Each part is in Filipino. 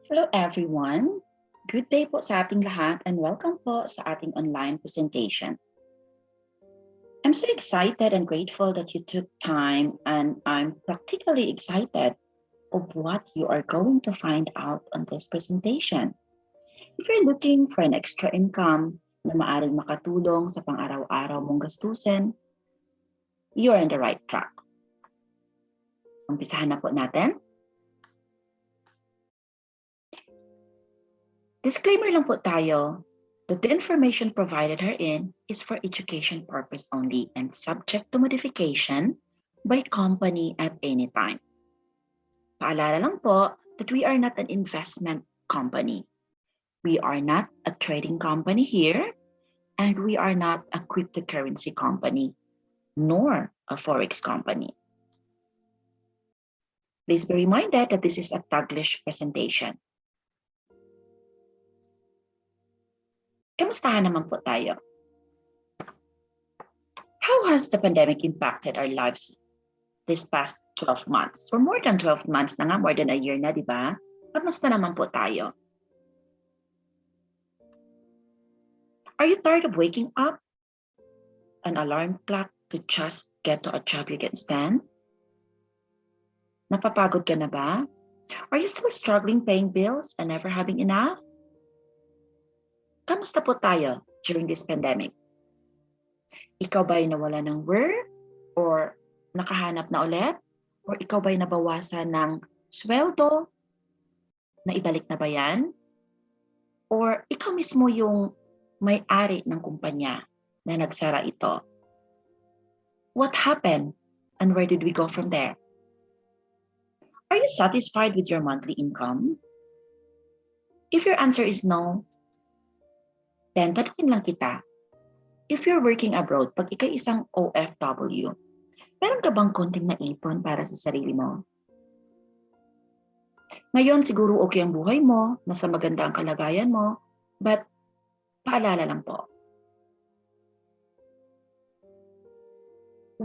Hello everyone. Good day po sa ating lahat and welcome po sa ating online presentation. I'm so excited and grateful that you took time, and I'm practically excited of what you are going to find out on this presentation. If you're looking for an extra income na maaring makatulong sa pang-araw-araw mong gastusin, you're on the right track. Umpisahan na po natin. Disclaimer lang po tayo that the information provided herein is for education purpose only and subject to modification by company at any time. Paalala lang po that we are not an investment company. We are not a trading company here, and we are not a cryptocurrency company, nor a forex company. Please be reminded that this is a Taglish presentation. Kamustahan naman po tayo? How has the pandemic impacted our lives this past 12 months? For more than 12 months na nga, more than a year na, di ba? Kamusta naman po tayo? Are you tired of waking up an alarm clock to just get to a job you can stand? Napapagod ka na ba? Are you still struggling paying bills and never having enough? Kamusta po tayo during this pandemic? Ikaw ba'y nawala ng work or nakahanap na ulit? Or ikaw ba'y nabawasan ng sweldo? Na ibalik na ba yan? Or ikaw mismo yung may-ari ng kumpanya na nagsara ito? What happened and where did we go from there? Are you satisfied with your monthly income? If your answer is no, then tanungin lang kita. If you're working abroad, pag ikay isang OFW, meron ka bang konting naipon para sa sarili mo? Ngayon, siguro okay ang buhay mo, nasa maganda ang kalagayan mo, but paalala lang po.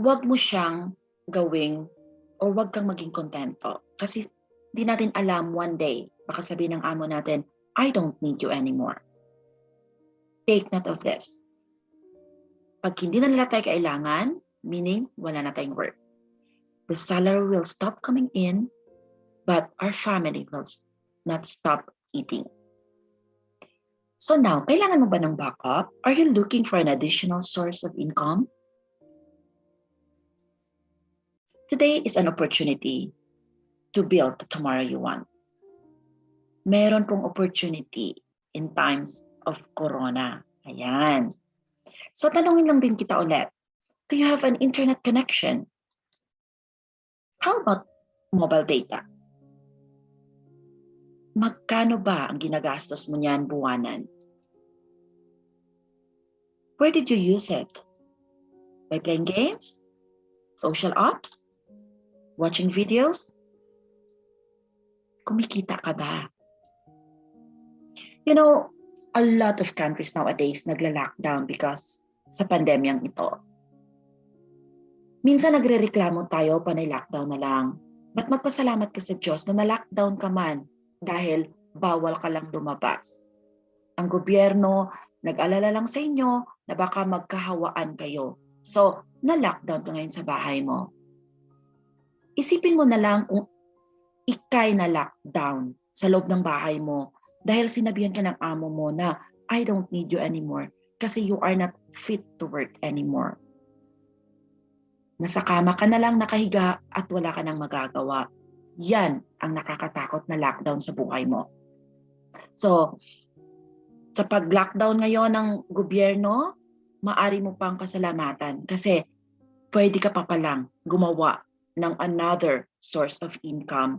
Huwag mo siyang gawing o huwag kang maging kontento. Kasi di natin alam one day, baka sabihin ng amo natin, I don't need you anymore. Take note of this. Pag hindi na nila tayo kailangan, meaning wala na tayong work. The salary will stop coming in, but our family will not stop eating. So now, kailangan mo ba ng backup? Are you looking for an additional source of income? Today is an opportunity to build the tomorrow you want. Meron pong opportunity in times of corona. Ayan. So tanungin lang din kita ulit. Do you have an internet connection? How about mobile data? Magkano ba ang ginagastos mo niyan buwanan? Where did you use it? By playing games? Social apps? Watching videos? Kumikita ka ba? You know, a lot of countries nowadays nagla-lockdown because sa pandemyang ito. Minsan nagre-reklamo tayo panay lockdown na lang. But magpasalamat ka sa Diyos na na-lockdown ka man dahil bawal ka lang lumabas. Ang gobyerno nag-alala lang sa inyo na baka magkahawaan kayo. So, na-lockdown ka ngayon sa bahay mo. Isipin mo na lang kung ikay na-lockdown sa loob ng bahay mo dahil sinabihan ka ng amo mo na I don't need you anymore kasi you are not fit to work anymore. Nasa kama ka na lang nakahiga at wala ka nang magagawa. Yan ang nakakatakot na lockdown sa buhay mo. So, sa pag-lockdown ngayon ng gobyerno, maari mo pang pasalamatan kasi pwede ka pa palang gumawa ng another source of income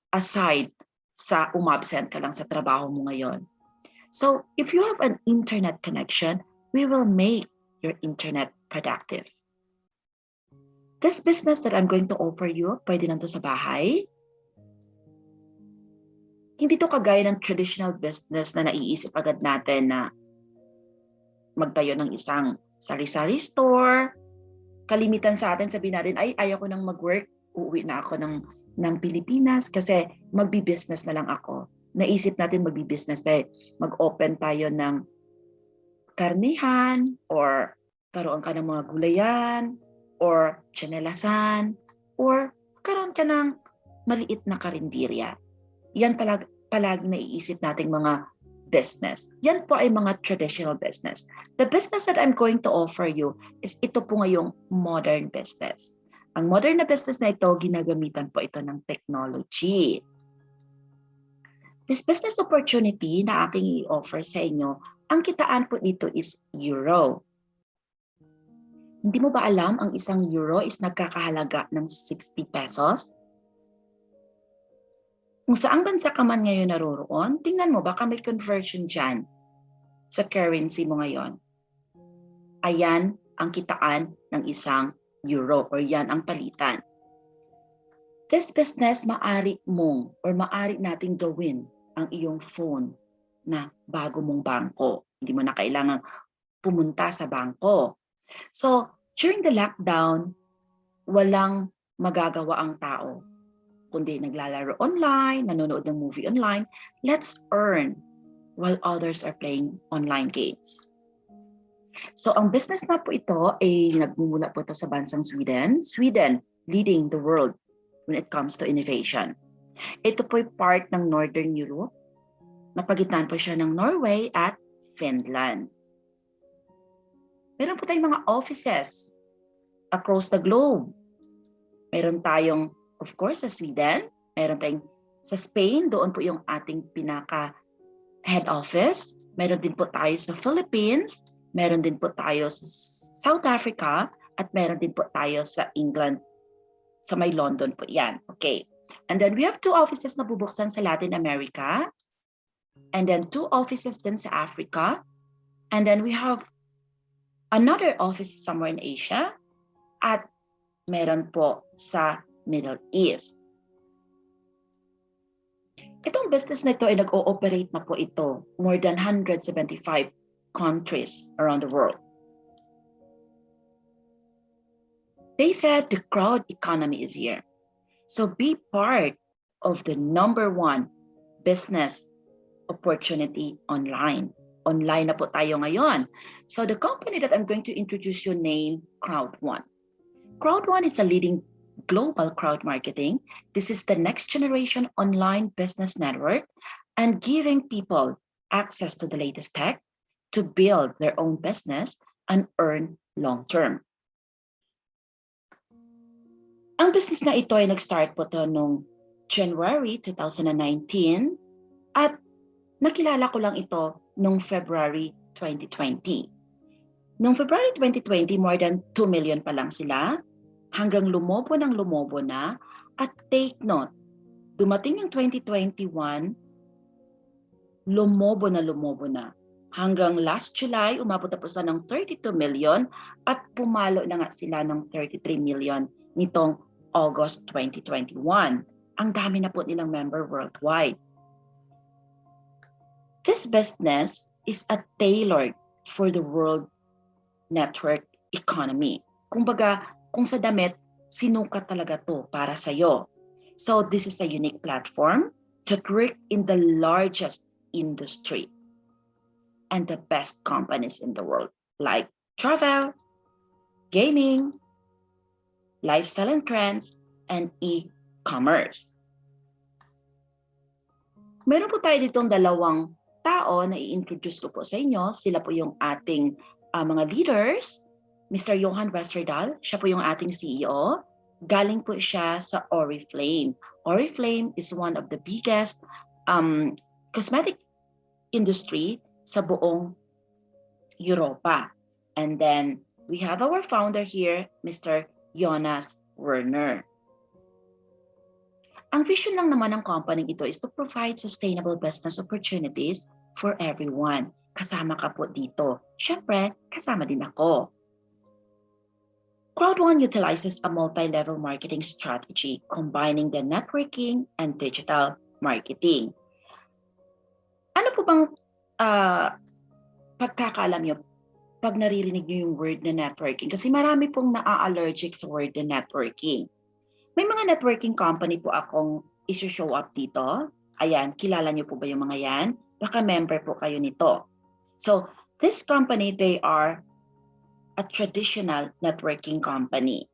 aside sa umabsent ka lang sa trabaho mo ngayon. So, if you have an internet connection, we will make your internet productive. This business that I'm going to offer you, pwede lang to sa bahay. Hindi to kagaya ng traditional business na naiisip agad natin na magtayo ng isang sari-sari store. Kalimitan sa atin, sabihin natin, ay, ayaw ko nang mag-work, uuwi na ako ng Pilipinas kasi magbi-business na lang ako. naisip natin magbi-business tayo. Mag-open tayo ng karnihan or karoon ka ng mga gulayan or tsanelasan or karoon ka ng maliit na karinderya. Yan palagi naiisip nating mga business. Yan po ay mga traditional business. The business that I'm going to offer you is ito po ngayong modern business. Ang modern na business na ito, ginagamitan po ito ng technology. This business opportunity na aking i-offer sa inyo, ang kitaan po dito is euro. Hindi mo ba alam ang isang euro is nagkakahalaga ng 60 pesos? Kung saang bansa ka man ngayon naroroon, tingnan mo, baka may conversion dyan sa currency mo ngayon. Ayan ang kitaan ng isang euro or yan ang palitan. This business, maari mong or maari nating gawin ang iyong phone na bago mong bangko. Hindi mo na kailangan pumunta sa bangko. So, during the lockdown, walang magagawa ang tao kundi naglalaro online, nanonood ng movie online. Let's earn while others are playing online games. So ang business na po ito ay nagmumula po ito sa bansang Sweden. Sweden leading the world when it comes to innovation. Ito po ay part ng Northern Europe. Napagitnan po siya ng Norway at Finland. Meron po tayong mga offices across the globe. Meron tayong of course, sa Sweden, meron tayong sa Spain, doon po yung ating pinaka head office. Meron din po tayo sa Philippines, meron din po tayo sa South Africa, at meron din po tayo sa England, sa may London po yan. Okay. And then we have 2 offices na bubuksan sa Latin America, and then 2 offices din sa Africa, and then we have another office somewhere in Asia, at meron po sa Middle East. Itong business na ito ay nag-ooperate na po ito more than 175 countries around the world. They said the crowd economy is here. So be part of the #1 business opportunity online. Online na po tayo ngayon. So the company that I'm going to introduce you name Crowd1. Crowd1 is a leading global crowd marketing. This is the next generation online business network and giving people access to the latest tech to build their own business and earn long-term. Ang business na ito ay nag-start po to noong January 2019 at nakilala ko lang ito noong February 2020. Noong February 2020, more than 2 million pa lang sila. Hanggang lumobo na at take note, dumating yung 2021, lumobo na. Hanggang last July, umabot na po sila ng 32 million at pumalo na nga sila ng 33 million nitong August 2021. Ang dami na po nilang member worldwide. This business is a tailored for the world network economy. Kumbaga, kung sa damit, sinukat talaga to para sa'yo. So this is a unique platform that work in the largest industry and the best companies in the world like travel, gaming, lifestyle and trends, and e-commerce. Meron po tayo ditong 2 tao na i-introduce ko po sa inyo. Sila po yung ating mga leaders. Mr. Johan Westerdahl, siya po yung ating CEO. Galing po siya sa Oriflame. Oriflame is one of the biggest cosmetic industry sa buong Europa. And then we have our founder here, Mr. Jonas Werner. Ang vision lang naman ng company ito is to provide sustainable business opportunities for everyone. Kasama ka po dito. Siyempre, kasama din ako. Crowd1 utilizes a multi-level marketing strategy combining the networking and digital marketing. Ano po bang pagkakaalam nyo pag naririnig nyo yung word na networking? Kasi marami pong na-allergic sa word na networking. May mga networking company po akong isi-show up dito. Ayan, kilala niyo po ba yung mga yan? Baka member po kayo nito. So, this company, they are a traditional networking company.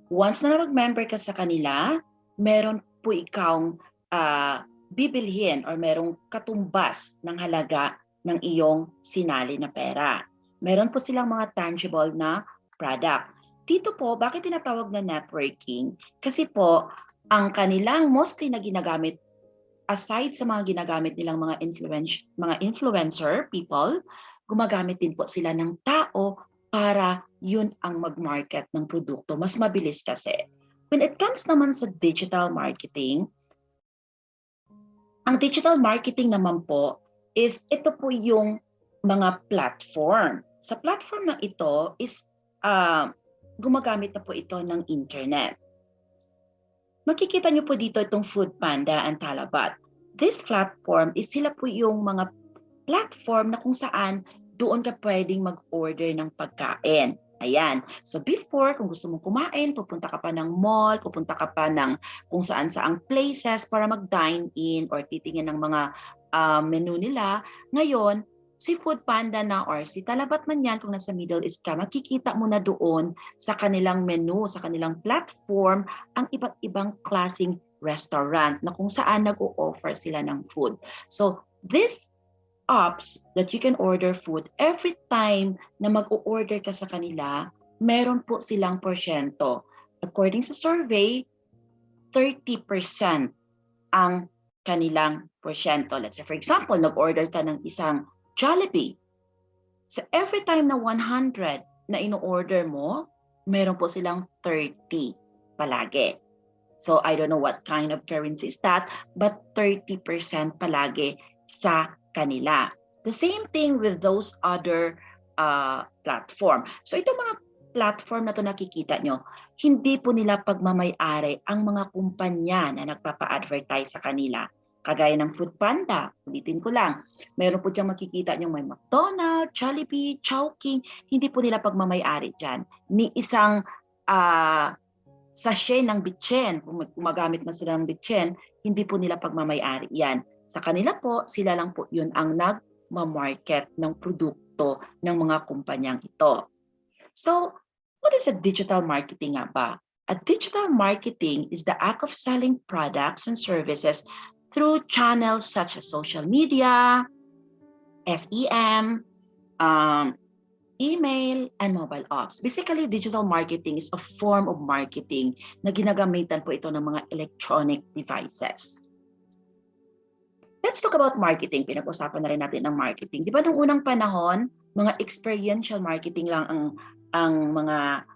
Once na mag-member ka sa kanila, meron po ikawng bibilhin or merong katumbas ng halaga ng iyong sinali na pera. Meron po silang mga tangible na product. Dito po, bakit tinatawag na networking? Kasi po, ang kanilang mostly na ginagamit, aside sa mga ginagamit nilang mga influencer people, gumagamit din po sila ng tao para yun ang mag-market ng produkto. Mas mabilis kasi. When it comes naman sa digital marketing, ang digital marketing naman po is ito po yung mga platform. Sa platform na ito is gumagamit na po ito ng internet. Makikita nyo po dito itong Foodpanda and Talabat. This platform is sila po yung mga platform na kung saan doon ka pwedeng mag-order ng pagkain. Ayan. So before, kung gusto mong kumain, pupunta ka pa ng mall, pupunta ka pa ng kung saan-saang places para mag-dine in or titingin ng mga menu nila. Ngayon, si Foodpanda na or si Talabat man yan, kung nasa Middle East ka, makikita mo na doon sa kanilang menu, sa kanilang platform, ang iba't ibang klaseng restaurant na kung saan nag-o-offer sila ng food. So this apps that you can order food, every time na mag-o-order ka sa kanila, meron po silang porsyento. According sa survey, 30% ang kanilang porsyento. Let's say, for example, nag-order ka ng isang Jollibee. So every time na 100 na ino-order mo, meron po silang 30 palagi. So I don't know what kind of currency is that, but 30% palagi sa kanila. The same thing with those other platform. So itong mga platform na to nakikita nyo, hindi po nila pagmamay-ari ang mga kumpanya na nagpapa-advertise sa kanila. Kagaya ng Foodpanda, ulitin ko lang, meron po diyang makikita nyo may McDonald's, Jollibee, Chowking, hindi po nila pagmamay-ari dyan. Ni isang sachet ng bitchen, kung gumagamit man sila ng bitchen, hindi po nila pagmamay-ari yan. Sa kanila po, sila lang po yun ang nagmamarket ng produkto ng mga kumpanyang ito. So, what is a digital marketing nga ba? A digital marketing is the act of selling products and services through channels such as social media, SEM, email, and mobile apps. Basically, digital marketing is a form of marketing na ginagamitan po ito ng mga electronic devices. Let's talk about marketing. Pinag-usapan na rin natin ng marketing. Di ba nung unang panahon, mga experiential marketing lang ang mga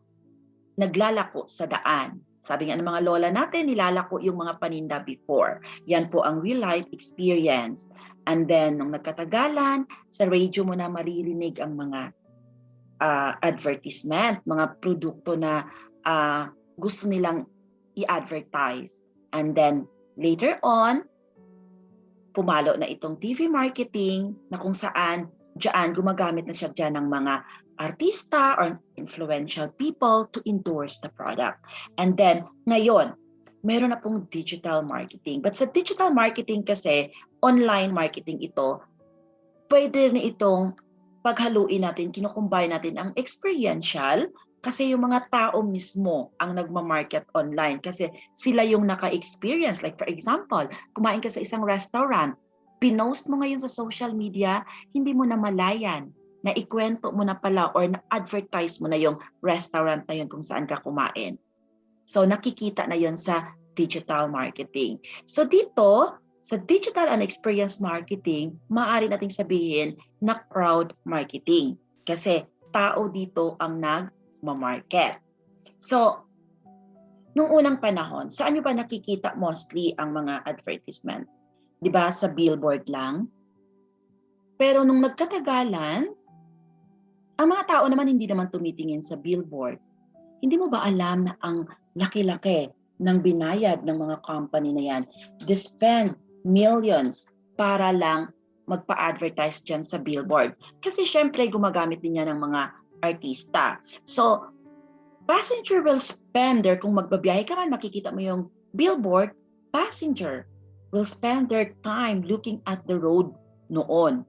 naglalako sa daan. Sabi nga ng mga lola natin, nilalako yung mga paninda before. Yan po ang real life experience. And then, nung nagkatagalan, sa radio mo na maririnig ang mga advertisement, mga produkto na gusto nilang i-advertise. And then, later on, pumalo na itong TV marketing na kung saan diyan gumagamit na siya diyan ng mga artista or influential people to endorse the product. And then, ngayon, meron na pong digital marketing. But sa digital marketing kasi, online marketing ito, pwede na itong paghaluin natin, kinukumbine natin ang experiential kasi yung mga tao mismo ang nagmamarket online kasi sila yung naka-experience. Like for example, kumain ka sa isang restaurant, pinost mo ngayon sa social media, hindi mo na malayan na ikwento mo na pala or na-advertise mo na yung restaurant na yun kung saan ka kumain. So nakikita na yun sa digital marketing. So dito, sa digital and experience marketing, maaari nating sabihin na crowd marketing. Kasi tao dito ang nagmamarket. So, nung unang panahon, saan nyo ba nakikita mostly ang mga advertisement? Di ba sa billboard lang? Pero nung nagkatagalan, ang mga tao naman hindi naman tumitingin sa billboard. Hindi mo ba alam na ang laki-laki ng binayad ng mga company na yan? They spend millions para lang magpa-advertise dyan sa billboard. Kasi syempre gumagamit din yan ng mga artista. So, passenger will spend there. Kung magbabiyahe ka man, makikita mo yung billboard, passenger. will spend their time looking at the road noon.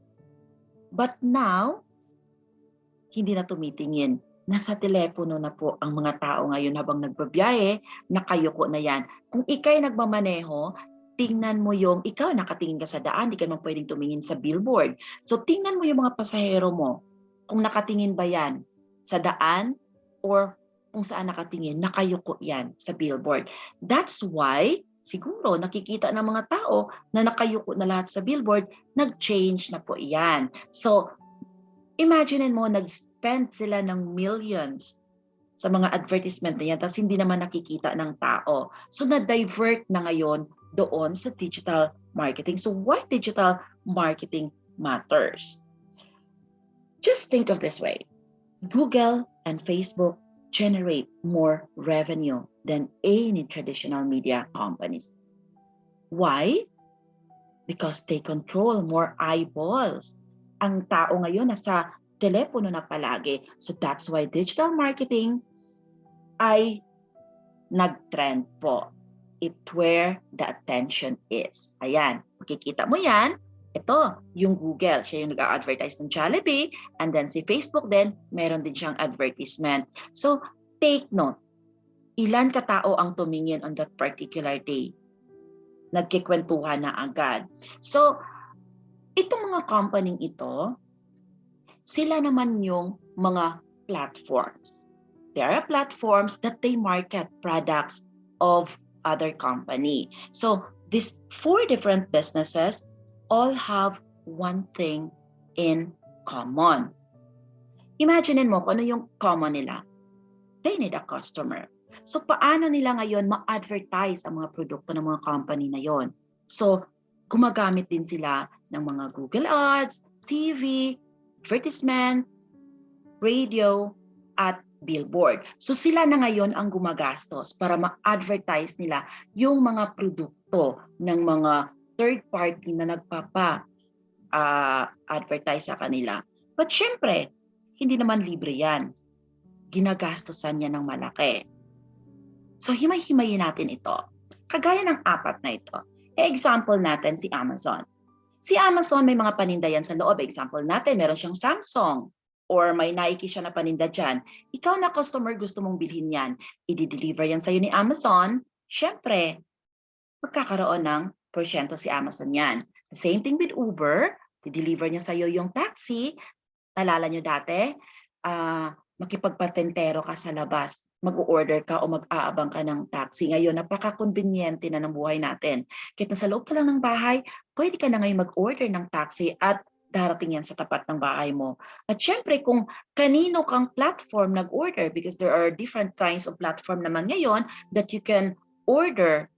But now, hindi na tumitingin. Nasa telepono na po ang mga tao ngayon habang nagbabiyahe, nakayuko na yan. Kung ikay nagmamaneho, tingnan mo yung, ikaw nakatingin ka sa daan, di ka naman pwedeng tumingin sa billboard. So tingnan mo yung mga pasahero mo, kung nakatingin ba yan sa daan or kung saan nakatingin, nakayuko yan sa billboard. That's why, siguro nakikita ng mga tao na nakayuko na lahat sa billboard, nag-change na po yan. So, imagine mo, nag-spend sila ng millions sa mga advertisement na yan, tapos hindi naman nakikita ng tao. So, na-divert na ngayon doon sa digital marketing. So, why digital marketing matters? Just think of this way. Google and Facebook generate more revenue than any traditional media companies. Why? Because they control more eyeballs. Ang tao ngayon nasa telepono na palagi. So that's why digital marketing ay nag-trend po. It's where the attention is. Ayan, makikita mo yan. Ito, yung Google, siya yung nag-advertise ng Jollibee. And then si Facebook din, meron din siyang advertisement. So take note, ilan katao ang tumingin on that particular day? Nagkikwentuhan na agad. So, itong mga company ito, sila naman yung mga platforms. There are platforms that they market products of other company. So, these 4 different businesses all have one thing in common. Imagine mo kung ano yung common nila. They need a customer. So, paano nila ngayon ma-advertise ang mga produkto ng mga company na yon? So, gumagamit din sila ng mga Google Ads, TV, advertisement, radio, at billboard. So, sila na ngayon ang gumagastos para ma-advertise nila yung mga produkto ng mga third party na nagpapa-advertise sa kanila. But syempre, hindi naman libre yan. Ginagastosan niya ng malaki. So, himay-himayin natin ito. Kagaya ng 4 na ito. Example natin si Amazon. Si Amazon may mga paninda yan sa loob. Example natin, meron siyang Samsung or may Nike siya na paninda dyan. Ikaw na customer, gusto mong bilhin yan. I-deliver yan sa'yo ni Amazon. Syempre, magkakaroon ng porsyento si Amazon yan. The same thing with Uber. I-deliver niya sa'yo yung taxi. Nalala nyo dati, makipagpatentero ka sa labas, mag-order ka o mag-aabang ka ng taxi. Ngayon, napaka-conveniente na ng buhay natin. Kahit nasa loob ka lang ng bahay, pwede ka na ngayon mag-order ng taxi at darating yan sa tapat ng bahay mo. At syempre, kung kanino kang platform nag-order, because there are different kinds of platform naman ngayon that you can order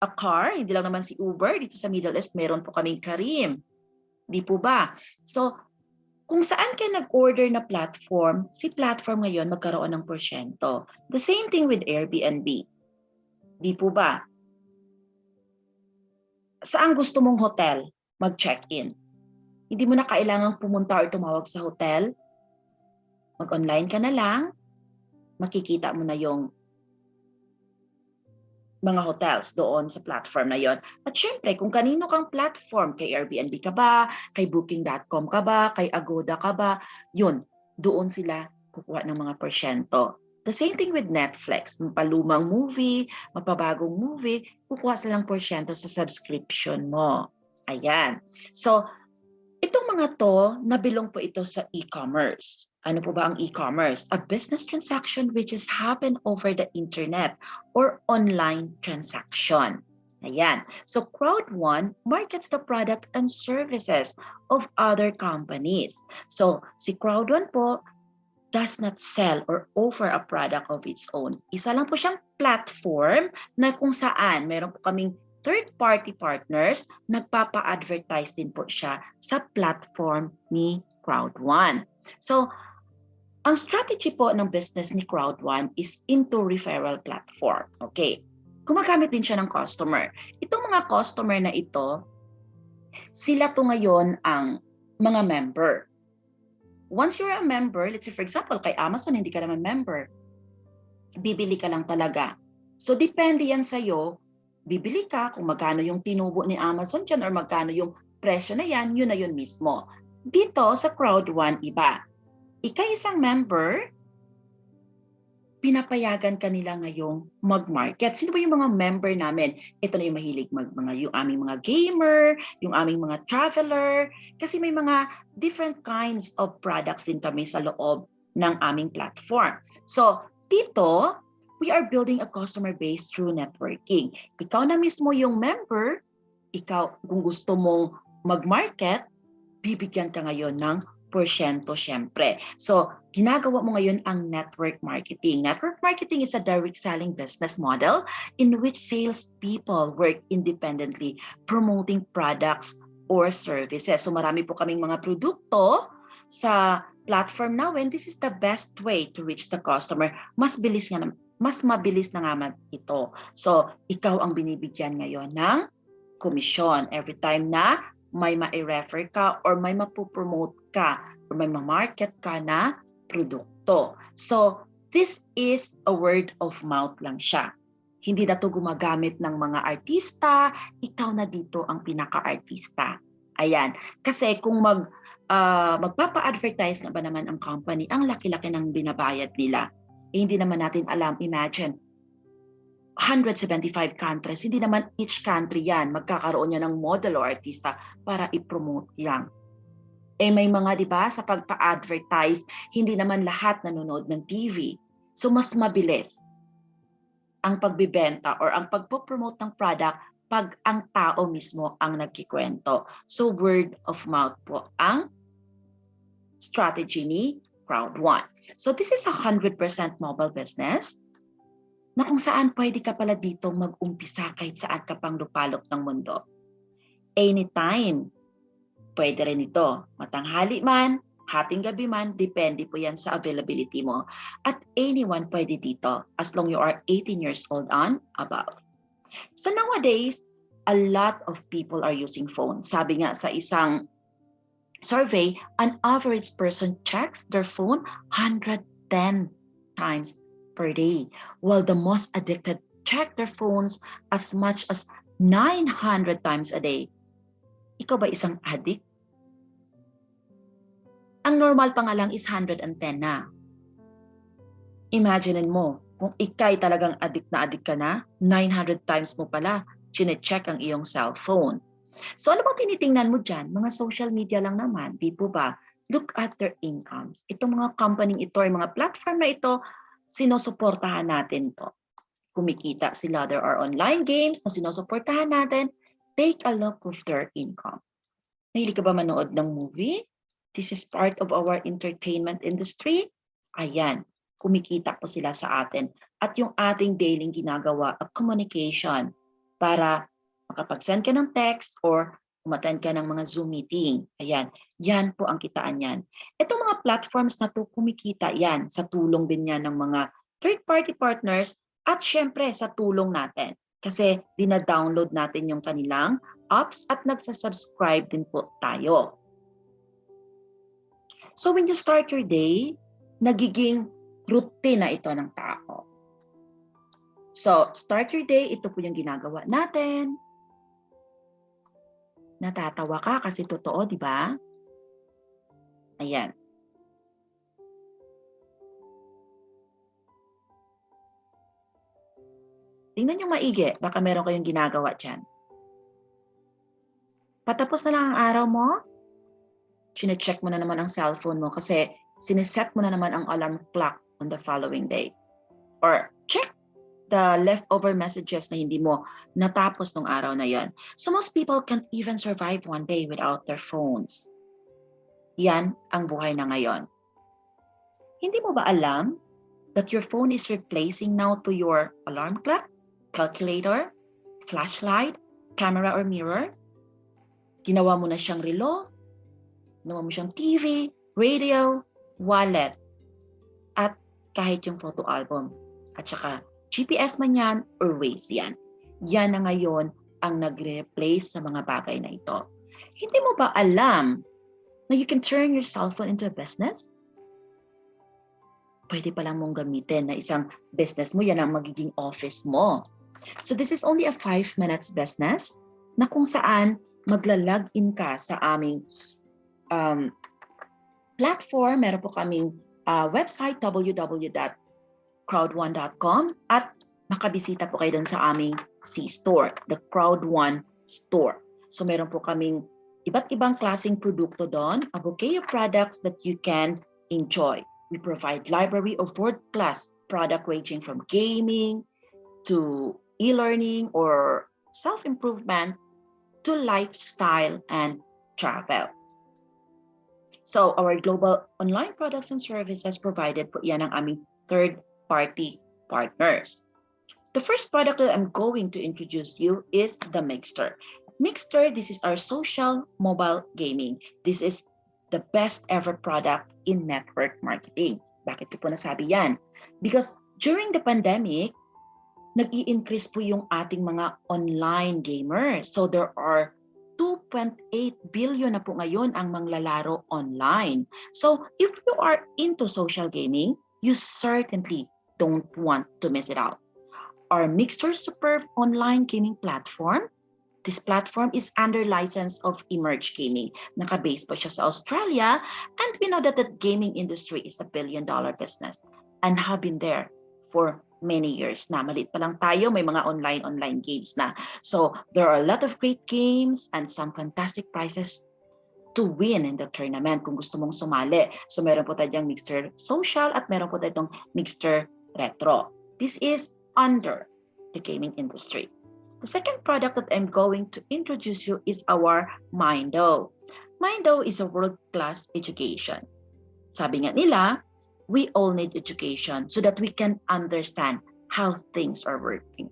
a car, hindi lang naman si Uber, dito sa Middle East, meron po kaming Careem. Di po ba? So, kung saan ka nag-order na platform, si platform ngayon magkaroon ng porsyento. The same thing with Airbnb. Di po ba? Saan gusto mong hotel mag-check-in? Hindi mo na kailangang pumunta or tumawag sa hotel. Mag-online ka na lang. Makikita mo na yung mga hotels doon sa platform na yon. At syempre, kung kanino kang platform, kay Airbnb ka ba, kay Booking.com ka ba, kay Agoda ka ba, yun, doon sila kukuha ng mga porsyento. The same thing with Netflix. Mapalumang movie, mapabagong movie, kukuha silang porsyento sa subscription mo. Ayan. So, itong mga to, nabilong po ito sa e-commerce. Ano po ba ang e-commerce? A business transaction which is happen over the internet or online transaction. Ayan. So Crowd1 markets the product and services of other companies. So si Crowd1 po does not sell or offer a product of its own. Isa lang po siyang platform na kung saan meron po kaming third-party partners, nagpapa-advertise din po siya sa platform ni Crowd1. So, ang strategy po ng business ni Crowd1 is into referral platform. Okay. Gumagamit din siya ng customer. Itong mga customer na ito, sila to ngayon ang mga member. Once you're a member, let's say for example, kay Amazon, hindi ka naman member. Bibili ka lang talaga. So, depende yan sa'yo bibili ka kung magkano yung tinubo ni Amazon dyan or magkano yung presyo na yan, yun na yun mismo. Dito sa Crowd One, iba. Isang member, pinapayagan kanila ngayong mag-market. Sino ba yung mga member namin? Ito na yung mahilig yung aming mga gamer, yung aming mga traveler, kasi may mga different kinds of products din kami sa loob ng aming platform. So, dito, we are building a customer base through networking. Ikaw na mismo yung member, kung gusto mong mag-market, bibigyan ka ngayon ng porsyento syempre. So, ginagawa mo ngayon ang network marketing. Network marketing is a direct selling business model in which salespeople work independently promoting products or services. So, marami po kaming mga produkto sa platform namin. This is the best way to reach the customer. Mas mabilis na nga ito. So, ikaw ang binibigyan ngayon ng komisyon every time na may ma-refer ka or may mapopromote ka or may ma-market ka na produkto. So, this is a word of mouth lang siya. Hindi na to gumagamit ng mga artista, ikaw na dito ang pinaka-artista. Ayan. Kasi kung magpapa-advertise na ba naman ang company, ang laki-laki ng binabayad nila. Hindi naman natin alam, imagine, 175 countries, hindi naman each country yan, magkakaroon niya ng model o artista para i-promote yan. May mga, di ba, sa pagpa-advertise, hindi naman lahat nanonood ng TV. So, mas mabilis ang pagbibenta or ang pagpo-promote ng product pag ang tao mismo ang nagkikwento. So, word of mouth po ang strategy ni Crowd One. So, this is 100% mobile business na kung saan pwede ka pala dito mag-umpisa kahit saan ka pang lupalop ng mundo. Anytime, pwede rin ito. Matanghali man, hating gabi man, depende po yan sa availability mo. At anyone pwede dito as long you are 18 years old and above. So nowadays, a lot of people are using phones. Sabi nga sa isang survey, an average person checks their phone 110 times per day, while the most addicted check their phones as much as 900 times a day. Ikaw ba isang addict? Ang normal pa nga lang is 110 na. Imagine mo, kung ikay talagang addict ka na, 900 times mo pala chine-check ang iyong cellphone. So ano bang tinitingnan mo dyan? Mga social media lang naman, di po ba? Look at their incomes. Itong mga company ito, yung mga platform na ito, sinusuportahan natin to. Kumikita sila. There are online games na sinusuportahan natin. Take a look of their income. Mahilig ka ba manood ng movie? This is part of our entertainment industry. Ayan, kumikita po sila sa atin. At yung ating daily ginagawa at communication para makapag-send ka ng text or umattend ka ng mga Zoom meeting. Ayan, yan po ang kitaan yan. Itong mga platforms na to kumikita yan sa tulong din yan ng mga third-party partners at syempre sa tulong natin. Kasi dina-download natin yung kanilang apps at nagsasubscribe din po tayo. So when you start your day, nagiging routine na ito ng tao. So start your day, ito po yung ginagawa natin. Natatawa ka kasi totoo, di ba? Ayan. Tingnan nyo maigi, baka meron kayong ginagawa dyan. Patapos na lang ang araw mo, chine-check mo na naman ang cellphone mo kasi sineset mo na naman ang alarm clock on the following day. Or check the leftover messages na hindi mo natapos nung araw na yon. So most people can't even survive one day without their phones. Yan ang buhay na ngayon. Hindi mo ba alam that your phone is replacing now to your alarm clock, calculator, flashlight, camera or mirror? Ginawa mo na siyang relo, ginawa mo siyang TV, radio, wallet, at kahit yung photo album. At saka GPS man yan or Waze yan. Yan na ngayon ang nagre-replace sa mga bagay na ito. Hindi mo ba alam na you can turn your cell phone into a business? Pwede pa lang mong gamitin na isang business mo, yan ang magiging office mo. So this is only a 5 minutes business na kung saan magla-login ka sa aming platform. Meron po kaming website www.crowd1.com at makabisita po kayo dun sa aming C-Store, the Crowd1 Store. So meron po kaming iba't ibang klaseng produkto doon, a bouquet of products that you can enjoy. We provide library of world-class product ranging from gaming to e-learning or self-improvement to lifestyle and travel. So our global online products and services provided po yan ang aming third-party partners. The first product that I'm going to introduce you is the Mixter. Mixter, this is our social mobile gaming. This is the best ever product in network marketing. Bakit ko po nasabi yan? Because during the pandemic, nag-i-increase po yung ating mga online gamers. So there are 2.8 billion na po ngayon ang manglalaro online. So if you are into social gaming, you certainly don't want to miss it out. Our Mixter superb online gaming platform. This platform is under license of Emerge Gaming. Naka-base po siya sa Australia, and we know that the gaming industry is a billion-dollar business and have been there for many years na. Maliit pa lang tayo, may mga online games na. So there are a lot of great games and some fantastic prizes to win in the tournament kung gusto mong sumali. So meron po tayong Mixter Social at meron po tayong Mixter Retro. This is under the gaming industry. The second product that I'm going to introduce you is our Mindo. Mindo is a world-class education. Sabi nga nila, we all need education so that we can understand how things are working.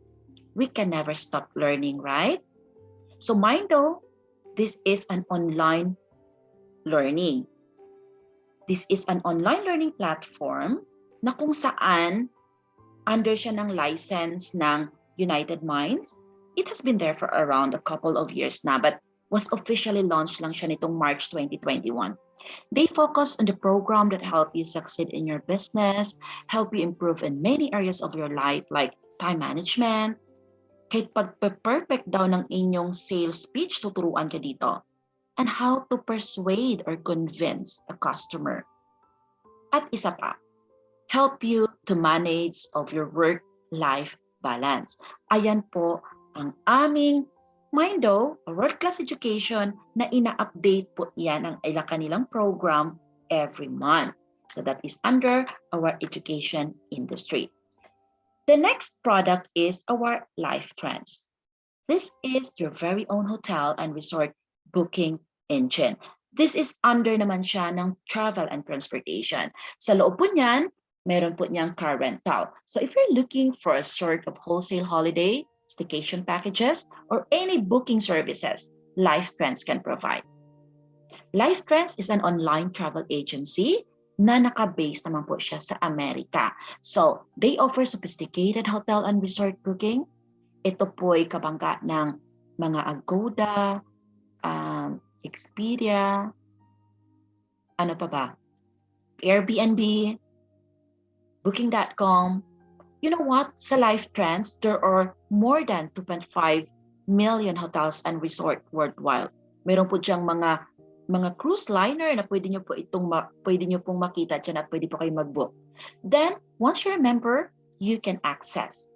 We can never stop learning, right? So Mindo, this is an online learning. This is an online learning platform na kung saan under siya ng license ng United Minds. It has been there for around a couple of years na, but was officially launched lang siya nitong March 2021. They focus on the program that help you succeed in your business, help you improve in many areas of your life like time management. Kahit pag-perfect daw ng inyong sales pitch, tuturuan ka dito. And how to persuade or convince a customer. At isa pa, help you to manage of your work-life balance. Ayan po ang aming Mindo, a world-class education na ina-update po yan ang kanilang program every month. So that is under our education industry. The next product is our Life Trends. This is your very own hotel and resort booking engine. This is under naman siya ng travel and transportation. Sa loob po niyan, meron po niyang car rental. So if you're looking for a sort of wholesale holiday, staycation packages, or any booking services, Life Trends can provide. Life Trends is an online travel agency na naka-base naman po siya sa Amerika. So, they offer sophisticated hotel and resort booking. Ito po ay kabangga ng mga Agoda, Expedia, ano pa ba? Airbnb, Booking.com. You know what? Sa Life Trends, there are more than 2.5 million hotels and resort worldwide. Meron po diyang mga cruise liner na pwede niyo pong makita diyan at pwede po kayo mag-book. Then, once you're a member, you can access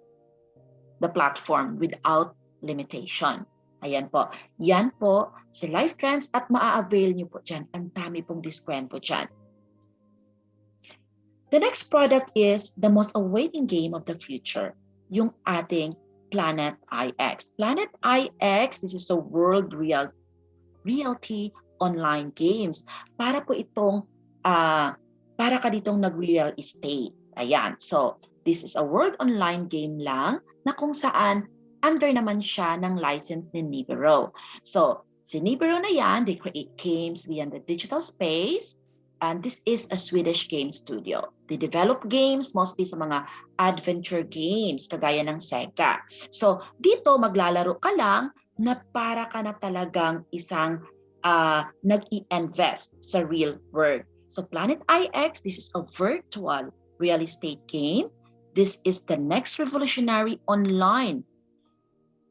the platform without limitation. Ayan po. Yan po sa Life Trends at maa-avail niyo po diyan. Ang dami pong diskwento diyan. The next product is the most awaiting game of the future, yung ating Planet IX. Planet IX, this is a world realty online games. Para po itong, para ka ditong nag-real estate. Ayan, so this is a world online game lang na kung saan under naman siya ng license ni Nibiro. So, si Nibiro na yan, they create games beyond the digital space. And this is a Swedish game studio. They develop games mostly sa mga adventure games, kagaya ng Sega. So, dito maglalaro ka lang na para ka na talagang isang nag-i-invest sa real world. So, Planet IX, this is a virtual real estate game. This is the next revolutionary online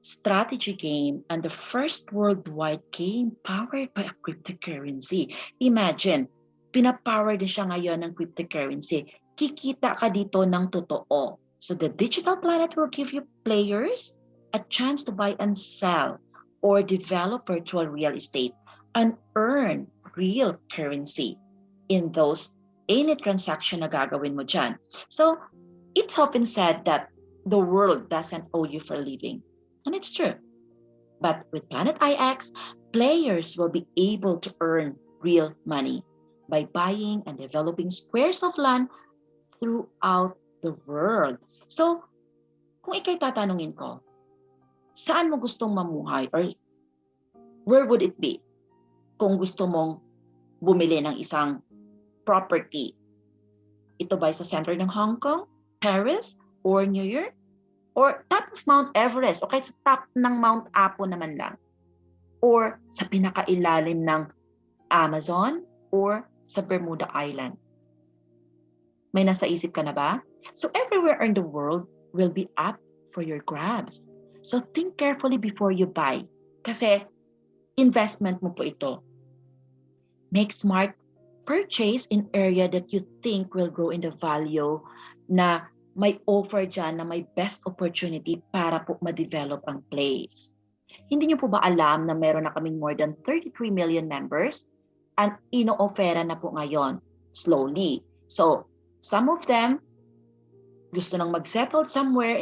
strategy game and the first worldwide game powered by a cryptocurrency. Imagine, pinapower din siya ngayon ng cryptocurrency. Kikita ka dito ng totoo. So the digital planet will give you players a chance to buy and sell or develop virtual real estate and earn real currency in those any transaction na gagawin mo dyan. So it's often said that the world doesn't owe you for living. And it's true. But with Planet IX, players will be able to earn real money by buying and developing squares of land throughout the world. So, kung ikay tatanungin ko, saan mo gustong mamuhay or where would it be kung gusto mong bumili ng isang property? Ito ba sa center ng Hong Kong, Paris, or New York? Or top of Mount Everest, o kahit sa top ng Mount Apo naman lang. Or sa pinakailalim ng Amazon, or sa Bermuda Island. May nasa isip ka na ba? So everywhere in the world will be up for your grabs. So think carefully before you buy. Kasi investment mo po ito. Make smart purchase in area that you think will grow in the value na may offer dyan na may best opportunity para po ma-develop ang place. Hindi niyo po ba alam na meron na kaming more than 33 million members and ino-offera na po ngayon slowly. So, some of them gusto nang mag-settle somewhere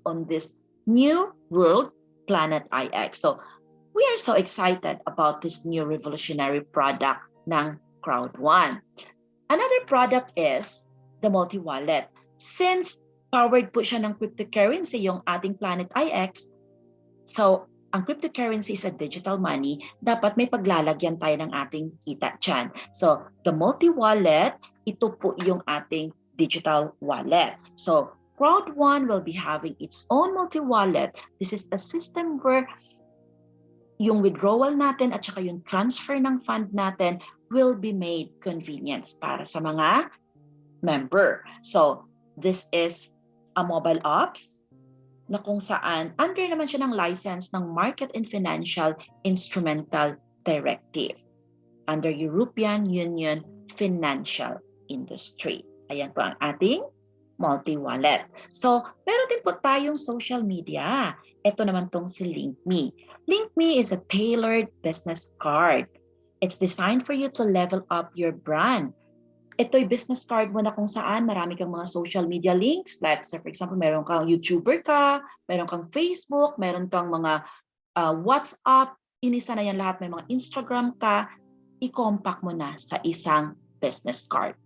on this new world, Planet IX. So, we are so excited about this new revolutionary product ng Crowd1. Another product is the multi-wallet. Since powered po siya ng cryptocurrency, yung ating Planet IX, so ang cryptocurrency is a digital money, dapat may paglalagyan tayo ng ating kita dyan. So the multi-wallet, ito po yung ating digital wallet. So Crowd1 will be having its own multi-wallet. This is a system where yung withdrawal natin at saka yung transfer ng fund natin will be made convenience para sa mga member. So this is a mobile apps na kung saan under naman siya ng license ng Market and Financial Instrumental Directive under European Union Financial Industry. Ayan po ang ating multi-wallet. So, meron din po tayong social media. Ito naman tong si LinkMe. LinkMe is a tailored business card. It's designed for you to level up your brand. Ito'y business card mo na kung saan marami kang mga social media links. Like, so for example, meron kang YouTuber ka, meron kang Facebook, meron kang mga WhatsApp, inisa na yan lahat, may mga Instagram ka, i-compact mo na sa isang business card.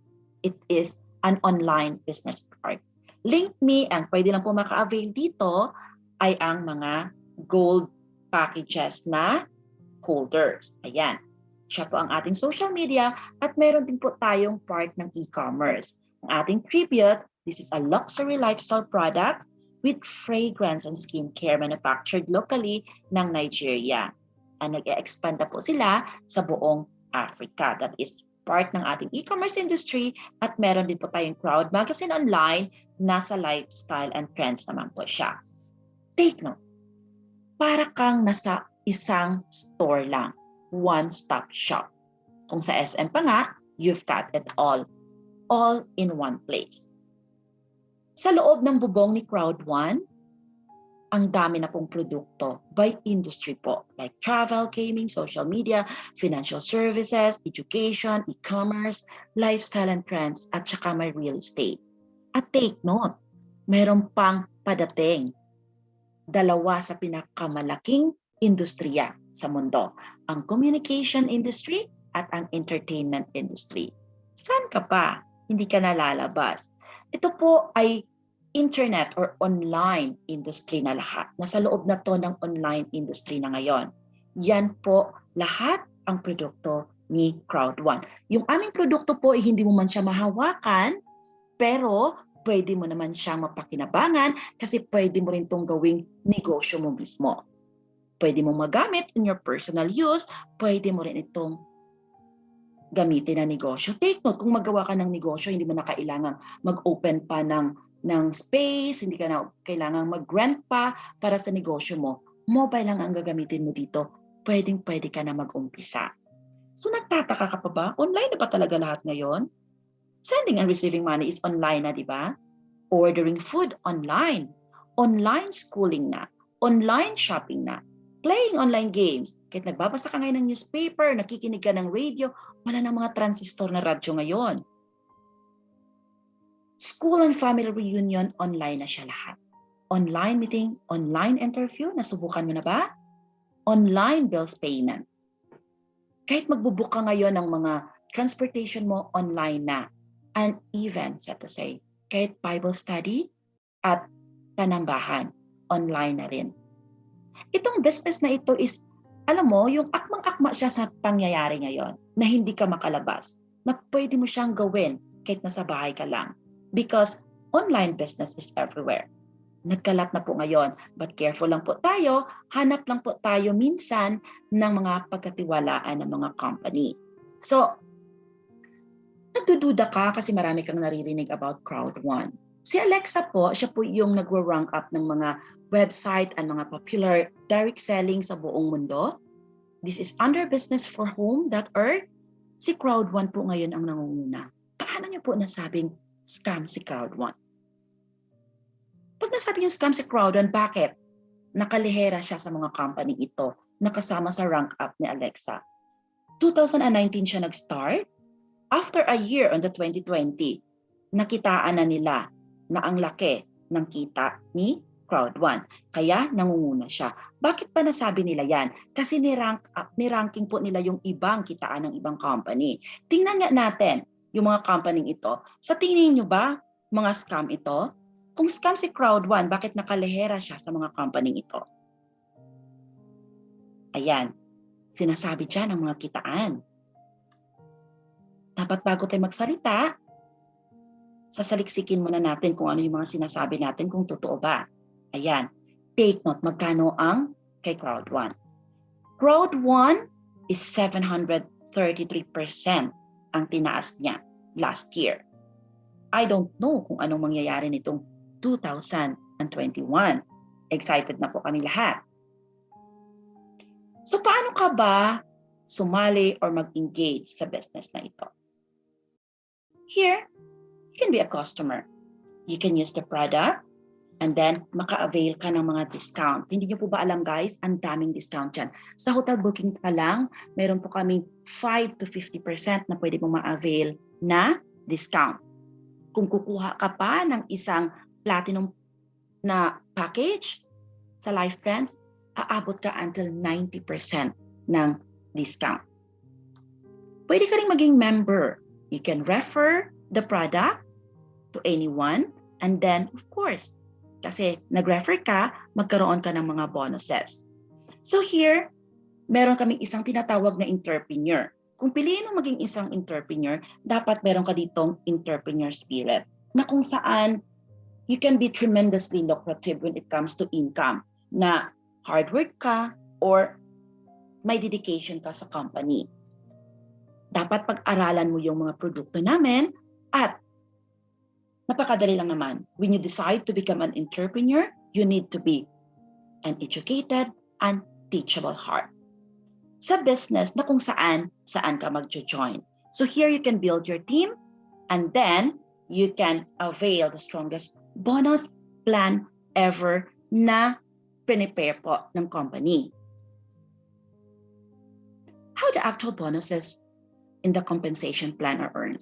It is an online business card. LinkMe, ang pwede lang po maka-avail dito, ay ang mga gold packages na holders. Ayan. Siya po ang ating social media at meron din po tayong part ng e-commerce. Ang ating Tribute, this is a luxury lifestyle product with fragrance and skincare manufactured locally ng Nigeria. And nag-expand na po sila sa buong Africa. That is part ng ating e-commerce industry at meron din po tayong Crowd Magazine online, nasa lifestyle and trends naman po siya. Take note, para kang nasa isang store lang. One-stop shop. Kung sa SM pa nga, you've got it all in one place. Sa loob ng bubong ni Crowd1, ang dami na pong produkto by industry po, like travel, gaming, social media, financial services, education, e-commerce, lifestyle and trends, at saka may real estate. At take note, meron pang padating, dalawa sa pinakamalaking industriya sa mundo, ang communication industry at ang entertainment industry. Saan ka pa? Hindi ka nalalabas. Ito po ay internet or online industry na lahat. Nasa loob na to ng online industry na ngayon. Yan po lahat ang produkto ni Crowd1. Yung aming produkto po ay hindi mo man siya mahawakan, pero pwede mo naman siyang mapakinabangan kasi pwede mo rin itong gawing negosyo mo mismo. Pwede mo magamit in your personal use, pwede mo rin itong gamitin na negosyo. Take note, kung magawa ka ng negosyo, hindi mo na kailangang mag-open pa ng space, hindi ka na kailangang mag-rent pa para sa negosyo mo. Mobile lang ang gagamitin mo dito, pwedeng-pwede ka na mag-umpisa. So nagtataka ka pa ba? Online na ba talaga lahat ngayon? Sending and receiving money is online na, di ba? Ordering food online. Online schooling na. Online shopping na. Playing online games. Kahit nagbabasa ka ngayon ng newspaper, nakikinig ka ng radio, wala na mga transistor na radyo ngayon. School and family reunion, online na siya lahat. Online meeting, online interview, nasubukan mo na ba? Online bills payment. Kahit magbubook ka ngayon ng mga transportation mo, online na. And even, so to say, kahit Bible study at panambahan, online na rin. Itong business na ito is, alam mo, yung akmang-akma siya sa pangyayari ngayon na hindi ka makalabas, na pwede mo siyang gawin kahit nasa bahay ka lang. Because online business is everywhere. Nagkalat na po ngayon, but careful lang po tayo, hanap lang po tayo minsan ng mga pagkatiwalaan ng mga company. So, nagdududa ka kasi marami kang naririnig about Crowd1. Si Alexa po, siya po yung nagwa-rank up ng mga website at mga popular direct selling sa buong mundo. This is under businessforhome.org. Si Crowd1 po ngayon ang nangunguna. Paano niyo po nasabing scam si Crowd1? Pag nasabi yung scam si Crowd1, bakit? Nakalihera siya sa mga company ito, nakasama sa rank up ni Alexa. 2019 siya nag-start. After a year on the 2020, nakitaan na nila na ang laki ng kita ni Crowd1. Kaya nangunguna siya. Bakit pa nasabi nila yan? Kasi ni-ranking po nila yung ibang kitaan ng ibang company. Tingnan nga natin yung mga company ito. Sa tingin nyo ba, mga scam ito? Kung scam si Crowd1, bakit nakalihera siya sa mga company ito? Ayan, sinasabi dyan ang mga kitaan. Dapat bago tayo magsalita, sasaliksikin muna natin kung ano yung mga sinasabi natin, kung totoo ba. Ayan, take note, magkano ang kay Crowd1. Crowd1 is 733% ang tinaas niya last year. I don't know kung anong mangyayari nitong 2021. Excited na po kami lahat. So paano ka ba sumali or mag-engage sa business na ito? Here, you can be a customer. You can use the product and then maka-avail ka ng mga discount. Hindi niyo po ba alam guys, ang daming discount dyan. Sa hotel bookings pa lang, meron po kaming 5 to 50% na pwede mong ma-avail na discount. Kung kukuha ka pa ng isang platinum na package sa Life Trends, aabot ka until 90% ng discount. Pwede ka rin maging member. You can refer the product to anyone and then, of course, kasi nag-refer ka, magkaroon ka ng mga bonuses. So here, meron kaming isang tinatawag na entrepreneur. Kung piliin mo maging isang entrepreneur, dapat meron ka ditong entrepreneur spirit na kung saan you can be tremendously lucrative when it comes to income, na hard work ka or may dedication ka sa company. Dapat pag-aralan mo yung mga produkto namin at napakadali lang naman. When you decide to become an entrepreneur, you need to be an educated and teachable heart. Sa business na kung saan ka mag-join. So here you can build your team and then you can avail the strongest bonus plan ever na prepare po ng company. How the actual bonuses in the compensation plan are earned?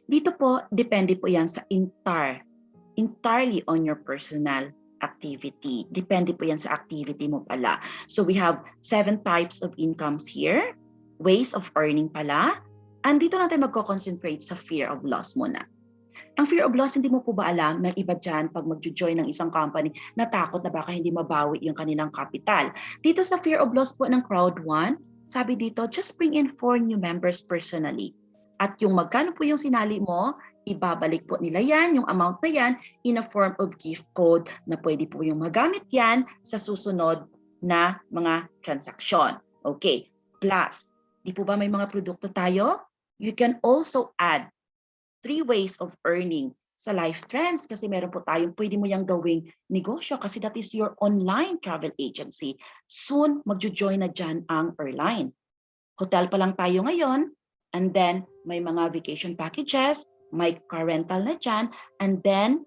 Dito po, depende po yan sa entirely on your personal activity. Depende po yan sa activity mo pala. So we have 7 types of incomes here, ways of earning pala. And dito natin magko-concentrate sa fear of loss muna. Ang fear of loss, hindi mo po ba alam na iba dyan pag mag-join ng isang company, natakot na baka hindi mabawi yung kanilang capital. Dito sa fear of loss po ng Crowd1, sabi dito, just bring in 4 new members personally. At yung magkano po yung sinali mo, ibabalik po nila yan, yung amount na yan, in a form of gift code na pwede po yung magamit yan sa susunod na mga transaksyon. Okay, plus, di po ba may mga produkto tayo? You can also add 3 ways of earning sa Life Trends kasi meron po tayong pwede mo yang gawing negosyo kasi that is your online travel agency. Soon, magjo-join na dyan ang airline. Hotel pa lang tayo ngayon, and then may mga vacation packages, may car rental na dyan, and then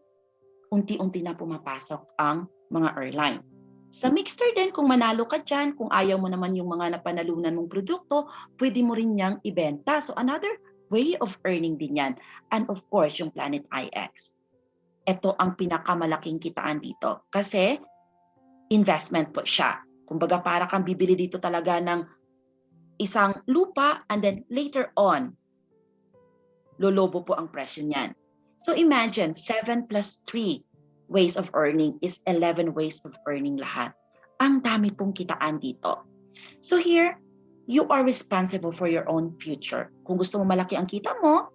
unti-unti na pumapasok ang mga airline. Sa Mixter din, kung manalo ka dyan, kung ayaw mo naman yung mga napanalunan mong produkto, pwede mo rin niyang ibenta. So another way of earning din yan. And of course, yung Planet IX. Ito ang pinakamalaking kitaan dito kasi investment po siya. Kumbaga para kang bibili dito talaga ng isang lupa and then later on, lolobo po ang presyo niyan. So imagine 7 plus 3 ways of earning is 11 ways of earning lahat. Ang dami pong kitaan dito. So here, you are responsible for your own future. Kung gusto mo malaki ang kita mo,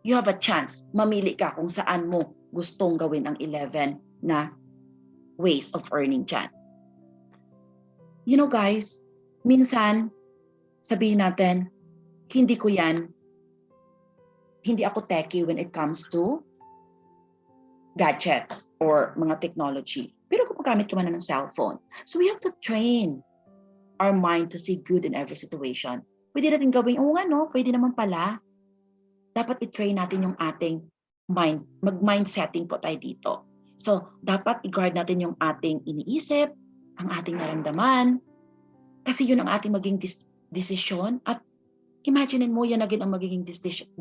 you have a chance. Mamili ka kung saan mo gustong gawin ang 11 na ways of earning dyan. You know guys, minsan sabihin natin, hindi ako techie when it comes to gadgets or mga technology. Pero gumagamit ka man ng cellphone. So we have to train our mind to see good in every situation. Pwede natin gawin, pwede naman pala. Dapat i-train natin yung ating mind. Mag-mind setting po tayo dito. So, dapat i-guard natin yung ating iniisip, ang ating naramdaman. Kasi yun ang ating maging desisyon. At imagine mo, yan agad ang magiging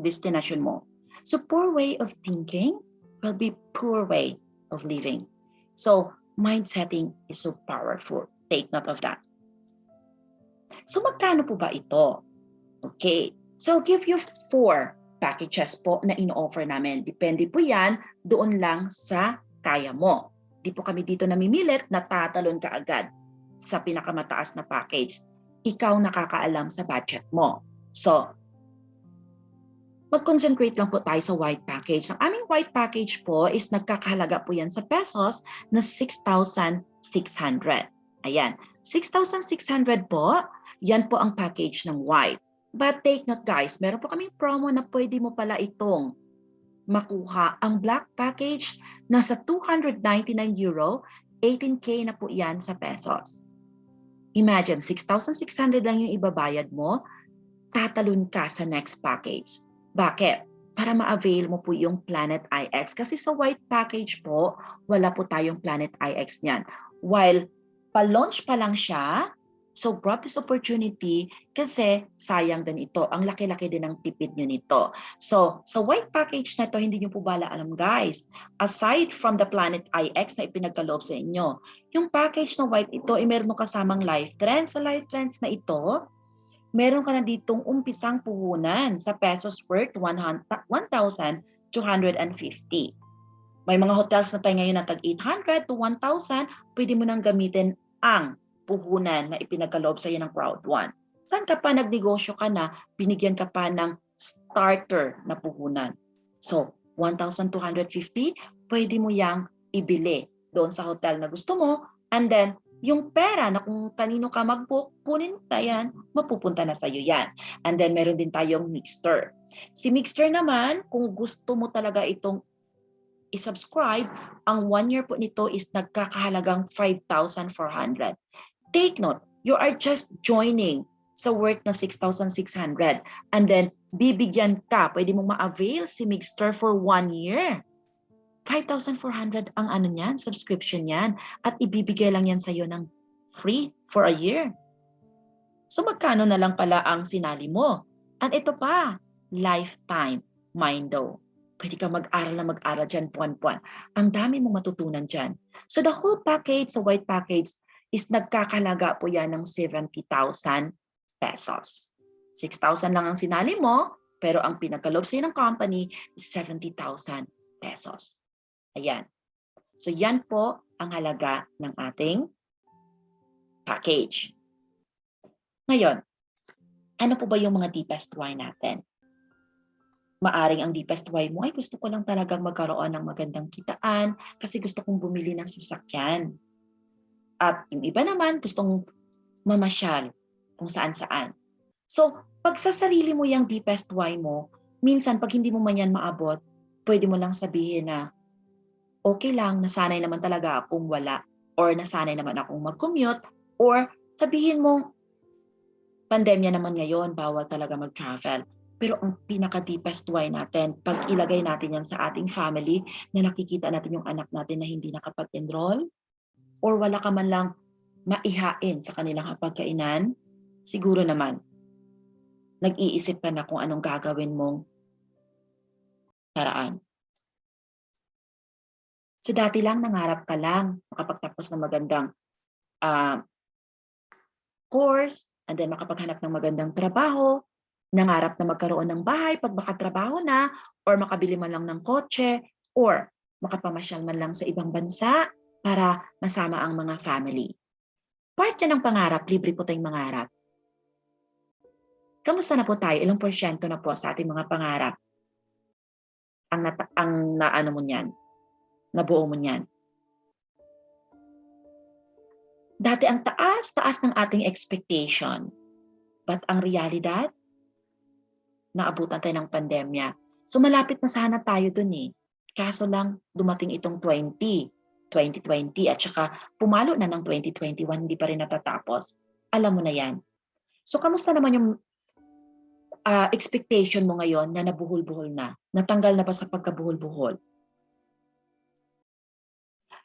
destination mo. So, poor way of thinking will be poor way of living. So, mind setting is so powerful. Take note of that. So, magkano po ba ito? Okay. So, I'll give you 4 packages po na ino-offer namin. Depende po yan doon lang sa kaya mo. Di po kami dito namimilit na tatalon ka agad sa pinakamataas na package. Ikaw nakakaalam sa budget mo. So, mag-concentrate lang po tayo sa white package. Ang aming white package po is nagkakahalaga po yan sa pesos na 6,600. Ayan, 6,600 po. Yan po ang package ng white. But take note guys, meron po kaming promo na pwede mo pala itong makuha. Ang black package, nasa 299 euro, 18K na po yan sa pesos. Imagine, 6,600 lang yung ibabayad mo, tatalon ka sa next package. Bakit? Para ma-avail mo po yung Planet IX. Kasi sa white package po, wala po tayong Planet IX niyan. While pa-launch pa lang siya, so grab this opportunity kasi sayang din ito. Ang laki-laki din ng tipid nyo nito. So sa white package na ito, hindi nyo po bala alam guys. Aside from the Planet IX na ipinagkaloob sa inyo, yung package na white ito, meron mo kasamang Life Trends. Sa Life Trends na ito, meron ka na ditong umpisang puhunan sa pesos worth 1,250. May mga hotels na tayo ngayon na tag 800 to 1,000, pwede mo nang gamitin ang puhunan na ipinagkaloob sa iyo ng Crowd 1. Saan ka pa nagnegosyo ka na, binigyan ka pa ng starter na puhunan. So, 1,250, pwede mo yang ibili doon sa hotel na gusto mo, and then yung pera na kung kanino ka mag-book, kunin ka yan, mapupunta na sa iyo yan. And then meron din tayong Mixter. Si Mixter naman, kung gusto mo talaga itong i-subscribe, ang 1 year po nito is nagkakahalagang 5,400. Take note, you are just joining sa worth na 6,600 and then bibigyan ka, pwede mong ma-avail si Mixter for 1 year. 5,400 ang ano niyan, subscription niyan, at ibibigay lang yan sa iyo ng free for a year. So magkano na lang pala ang sinali mo? At ito pa, lifetime Mindo. Pwede ka mag-aral dyan buwan-buwan. Ang dami mong matutunan dyan. So the whole package, sa white package, is nagkakalaga po yan ng 70,000 pesos. 6,000 lang ang sinali mo, pero ang pinagkaloob sa'yo ng company is 70,000 pesos. Ayan. So yan po ang halaga ng ating package. Ngayon, ano po ba yung mga deepest why natin? Maaring ang deepest why mo ay gusto ko lang talagang magkaroon ng magandang kitaan kasi gusto kong bumili ng sasakyan. At yung iba naman gustong mamasyal kung saan-saan. So, pag sa sarili mo yung deepest why mo, minsan pag hindi mo man yan maabot, pwede mo lang sabihin na, okay lang, nasanay naman talaga akong wala, or nasanay naman akong mag-commute, or sabihin mo, pandemya naman ngayon, bawal talaga mag-travel. Pero ang pinaka-deepest why natin, pag ilagay natin yan sa ating family, na nakikita natin yung anak natin na hindi nakapag-enroll, or wala ka man lang maihain sa kanilang hapagkainan, siguro naman, nag-iisip ka na kung anong gagawin mong paraan. So dati lang, nangarap ka lang makapagtapos ng magandang course, and then makapaghanap ng magandang trabaho, nangarap na magkaroon ng bahay pag makatrabaho na, or makabili man lang ng kotse, or makapamasyal man lang sa ibang bansa para masama ang mga family. Part yan ng pangarap, libre po tayong mangarap. Kamusta na po tayo? Ilang porsyento na po sa ating mga pangarap? Ang naano mo niyan? Nabuo mo niyan? Dati ang taas-taas ng ating expectation. But ang realidad, naabutan tayo ng pandemya. So malapit na sana tayo dun eh. Kaso lang, dumating itong 2020 at saka pumalo na ng 2021, hindi pa rin natatapos. Alam mo na yan. So kamusta naman yung expectation mo ngayon na nabuhol-buhol na? Natanggal na ba sa pagkabuhol-buhol?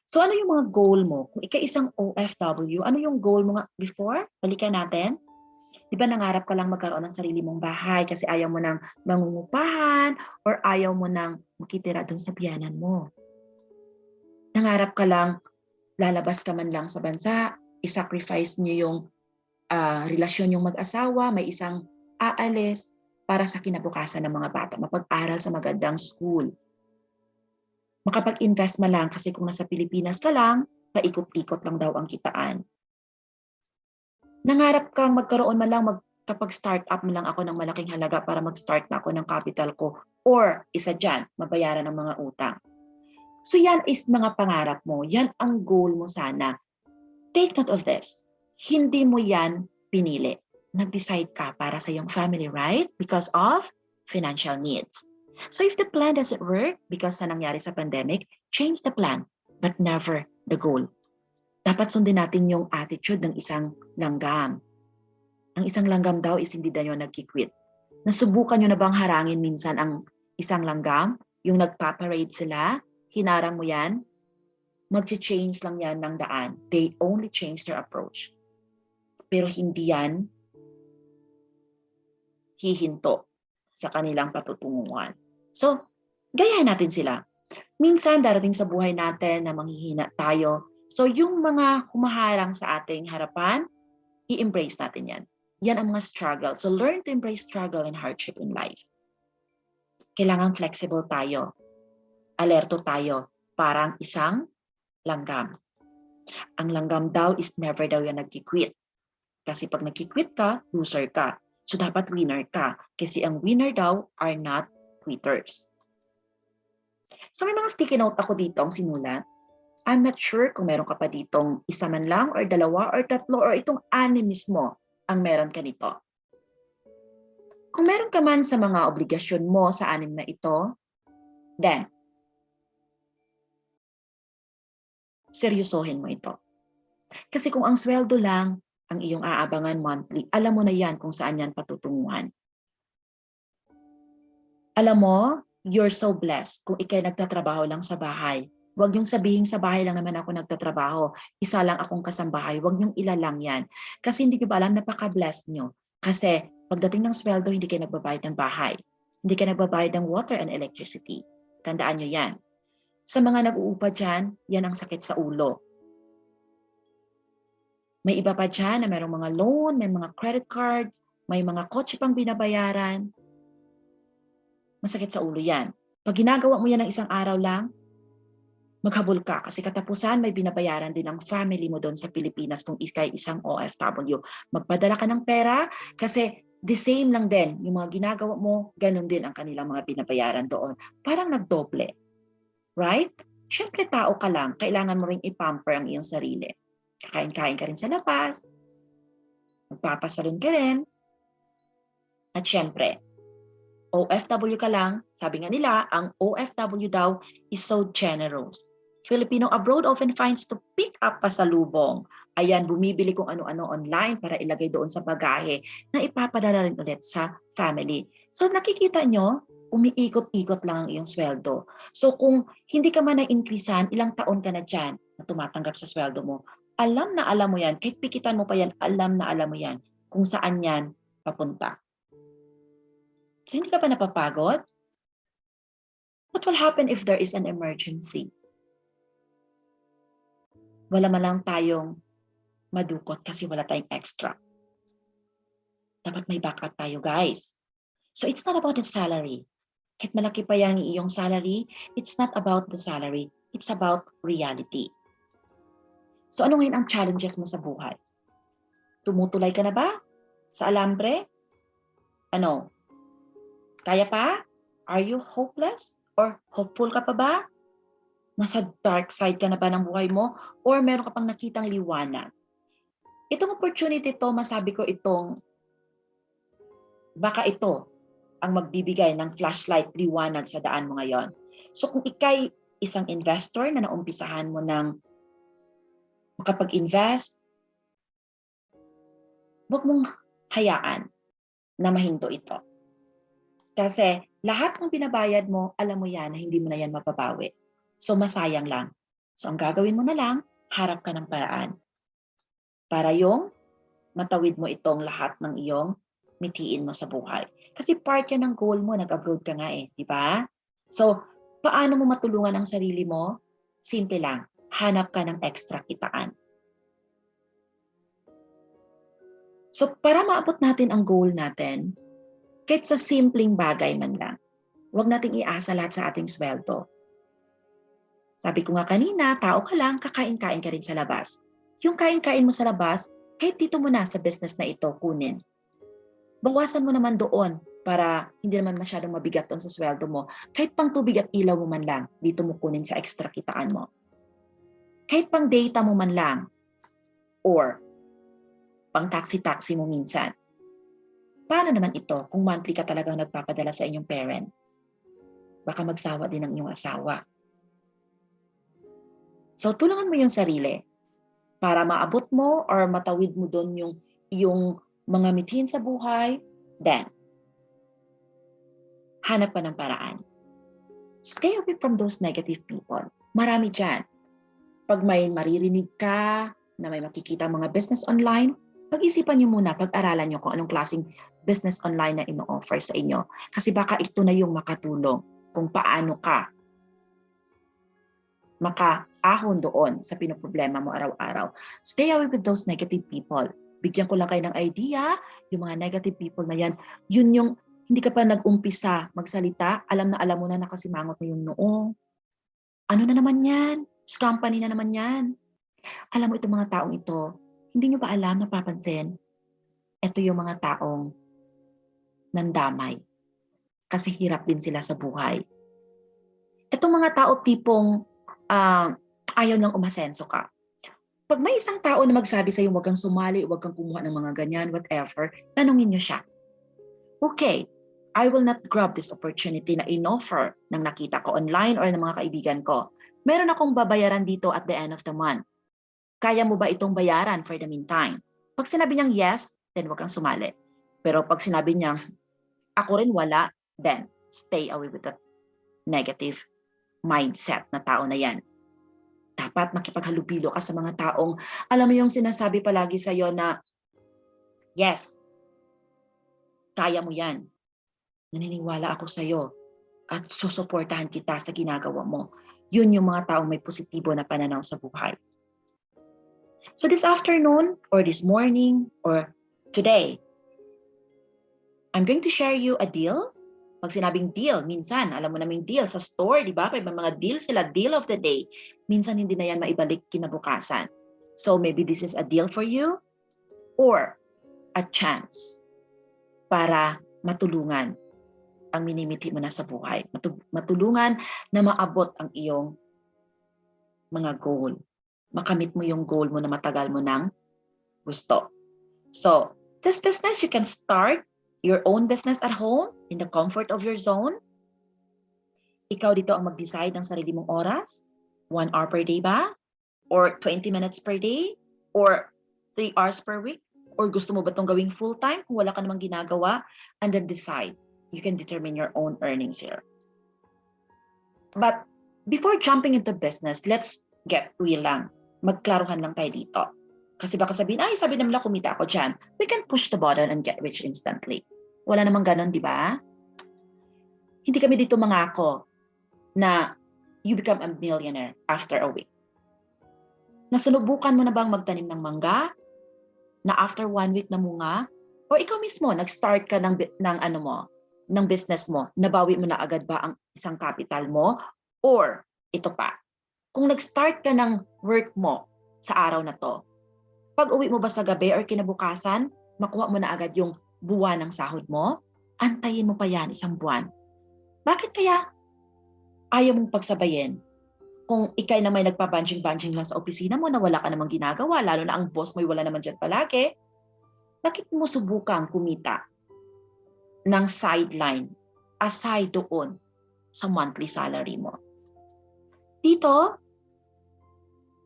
So ano yung mga goal mo? Kung ikaw isang OFW, ano yung goal mo nga before? Balikan natin. Di ba nangarap ka lang magkaroon ng sarili mong bahay kasi ayaw mo nang mangungupahan or ayaw mo nang makitira doon sa biyanan mo. Nangarap ka lang, lalabas ka man lang sa bansa, isacrifice niyo yung relasyon yung mag-asawa, may isang aalis para sa kinabukasan ng mga bata, mapag-aral sa magandang school. Makapag-invest man lang kasi kung nasa Pilipinas ka lang, paikot-ikot lang daw ang kitaan. Nangarap kang magkaroon man lang, kapag-start up man lang ako ng malaking halaga para mag-start na ako ng capital ko, or isa dyan, mabayaran ng mga utang. So yan is mga pangarap mo. Yan ang goal mo sana. Take note of this. Hindi mo yan pinili. Nag-decide ka para sa iyong family, right? Because of financial needs. So if the plan doesn't work because sa nangyari sa pandemic, change the plan, but never the goal. Dapat sundin natin yung attitude ng isang langgam. Ang isang langgam daw is hindi daw nagkikwit. Nasubukan nyo na bang harangin minsan ang isang langgam? Yung nagpaparade sila, hinarang mo yan, mag-change lang yan ng daan. They only change their approach. Pero hindi yan hihinto sa kanilang patutunguhan. So, gayahin natin sila. Minsan darating sa buhay natin na manghihina tayo. So, yung mga humaharang sa ating harapan, i-embrace natin yan. Yan ang mga struggle. So, learn to embrace struggle and hardship in life. Kailangan flexible tayo. Alerto tayo. Parang isang langgam. Ang langgam daw is never daw yan nagkikwit. Kasi pag nagkikwit ka, loser ka. So, dapat winner ka. Kasi ang winner daw are not quitters. So, may mga sticky note ako dito ang sinulat. I'm not sure kung meron ka pa ditong isa man lang or dalawa or tatlo or itong anim mismo ang meron ka nito. Kung meron ka man sa mga obligasyon mo sa anim na ito, then, seryosohin mo ito. Kasi kung ang sweldo lang ang iyong aabangan monthly, alam mo na yan kung saan yan patutunguhan. Alam mo, you're so blessed kung ikay nagtatrabaho lang sa bahay. Huwag niyong sabihin sa bahay lang naman ako nagtatrabaho. Isa lang akong kasambahay. Huwag niyong ilalang yan. Kasi hindi niyo ba alam, napaka-blessed niyo. Kasi pagdating ng sweldo, hindi kayo nagbabayad ng bahay. Hindi kayo nagbabayad ng water and electricity. Tandaan niyo yan. Sa mga nag-uupa dyan, yan ang sakit sa ulo. May iba pa dyan na mayroong mga loan, may mga credit cards, may mga kotse pang binabayaran. Masakit sa ulo yan. Pag ginagawa mo yan ng isang araw lang, maghabol ka kasi katapusan may binabayaran din ang family mo doon sa Pilipinas kung ikay isang OFW. Magpadala ka ng pera kasi the same lang din. Yung mga ginagawa mo, ganun din ang kanilang mga binabayaran doon. Parang nagdoble. Right? Siyempre tao ka lang, kailangan mo rin ipamper ang iyong sarili. Kakain-kain ka rin sa labas, magpapasalon ka rin, at siyempre, OFW ka lang, sabi nga nila, ang OFW daw is so generous. Filipino abroad often finds to pick up pasalubong. Ayan, bumibili kung ano-ano online para ilagay doon sa bagahe na ipapadala rin ulit sa family. So nakikita nyo, umiikot-ikot lang ang iyong sweldo. So kung hindi ka man na-increasean, ilang taon ka na dyan na tumatanggap sa sweldo mo, alam na alam mo yan, kahit pikitan mo pa yan, alam na alam mo yan kung saan yan papunta. So hindi ka pa napapagod? What will happen if there is an emergency? Wala man lang tayong madukot kasi wala tayong extra. Dapat may backup tayo, guys. So it's not about the salary. Kahit malaki pa yung iyong salary, it's not about the salary. It's about reality. So ano ngayon ang challenges mo sa buhay? Tumutulay ka na ba sa alambre? Ano? Kaya pa? Are you hopeless? Or hopeful ka pa ba? Nasa dark side ka na ba ng buhay mo? Or meron ka pang nakitang liwanag? Itong opportunity to, masabi ko baka ito ang magbibigay ng flashlight liwanag sa daan mo ngayon. So kung ikay isang investor na naumpisahan mo ng makapag-invest, huwag mong hayaan na mahinto ito. Kasi lahat ng binabayad mo, alam mo yan na hindi mo na yan mapabawi. So masayang lang. So ang gagawin mo na lang, harap ka ng paraan. Para yung matawid mo itong lahat ng iyong mitiin mo sa buhay. Kasi part yan ng goal mo, nag-abroad ka nga di ba? So, paano mo matulungan ang sarili mo? Simple lang, hanap ka ng extra kitaan. So, para maabot natin ang goal natin, kahit sa simpleng bagay man lang, huwag nating iasa lahat sa ating sweldo. Sabi ko nga kanina, tao ka lang, kakain-kain ka rin sa labas. Yung kain-kain mo sa labas, kahit dito mo na sa business na ito kunin. Bawasan mo naman doon para hindi naman masyadong mabigat doon sa sweldo mo. Kahit pang tubig at ilaw mo man lang, dito mo kunin sa extra kitaan mo. Kahit pang data mo man lang, or pang taxi-taxi mo minsan. Paano naman ito kung monthly ka talagang nagpapadala sa inyong parents? Baka magsawa din ang inyong asawa. So tulungan mo yung sarili para maabot mo or matawid mo doon yung mga mithin sa buhay, then hanap pa ng paraan. Stay away from those negative people. Marami dyan. Pag may maririnig ka na may makikita mga business online, pag-isipan nyo muna, pag-aralan nyo kung anong klaseng business online na ino-offer sa inyo. Kasi baka ito na yung makatulong kung paano ka makaahon doon sa pinoproblema mo araw-araw. Stay away with those negative people. Bigyan ko lang kayo ng idea, yung mga negative people na yan, yun yung hindi ka pa nag-umpisa magsalita, alam na alam mo na nakasimangot mo yung noo. Ano na naman yan? Scam company na naman yan. Alam mo itong mga taong ito, hindi nyo ba alam, napapansin? Ito yung mga taong nandamay. Kasi hirap din sila sa buhay. Itong mga tao tipong ayaw nang umasenso ka. Pag may isang tao na magsabi sa'yo, huwag kang sumali, huwag kang kumuha ng mga ganyan, whatever, tanungin nyo siya. Okay, I will not grab this opportunity na in-offer ng nakita ko online or ng mga kaibigan ko. Meron akong babayaran dito at the end of the month. Kaya mo ba itong bayaran for the meantime? Pag sinabi niyang yes, then huwag kang sumali. Pero pag sinabi niyang ako rin wala, then stay away with that negative mindset na tao na yan. Dapat makipaghalubilo ka sa mga taong, alam mo yung sinasabi palagi sa'yo na, yes, kaya mo yan. Naniniwala ako sa'yo at susuportahan kita sa ginagawa mo. Yun yung mga taong may positibo na pananaw sa buhay. So this afternoon, or this morning, or today, I'm going to share you a deal. Pag sinabing deal, minsan, alam mo naming deal sa store, di ba? May mga deal sila, deal of the day. Minsan hindi na yan maibalik kinabukasan. So maybe this is a deal for you or a chance para matulungan ang minimiti mo na sa buhay. Matulungan na maabot ang iyong mga goal. Makamit mo yung goal mo na matagal mo nang gusto. So, this business you can start your own business at home, in the comfort of your zone. Ikaw dito ang mag-decide ng sarili mong oras. 1 hour per day ba? Or 20 minutes per day? Or 3 hours per week? Or gusto mo ba itong gawing full-time kung wala ka namang ginagawa? And then decide. You can determine your own earnings here. But before jumping into business, let's get real lang. Magklaruhan lang tayo dito. Kasi baka sabihin, ay, sabi naman kumita ako dyan. We can push the button and get rich instantly. Wala namang ganon, di ba? Hindi kami dito mangako na you become a millionaire after a week. Nasunubukan mo na bang magtanim ng mangga? Na after 1 week na munga? O ikaw mismo, nag-start ka ng business mo, nabawi mo na agad ba ang isang capital mo? Or, ito pa, kung nag-start ka ng work mo sa araw na to, pag uwi mo ba sa gabi or kinabukasan, makuha mo na agad yung buwan ng sahod mo? Antayin mo pa yan 1 buwan. Bakit kaya ayaw mong pagsabayin? Kung ikay na may nagpa-banjing-banjing lang sa opisina mo na wala ka namang ginagawa, lalo na ang boss mo wala naman dyan palagi, bakit mo subukang kumita ng sideline aside doon sa monthly salary mo? Dito,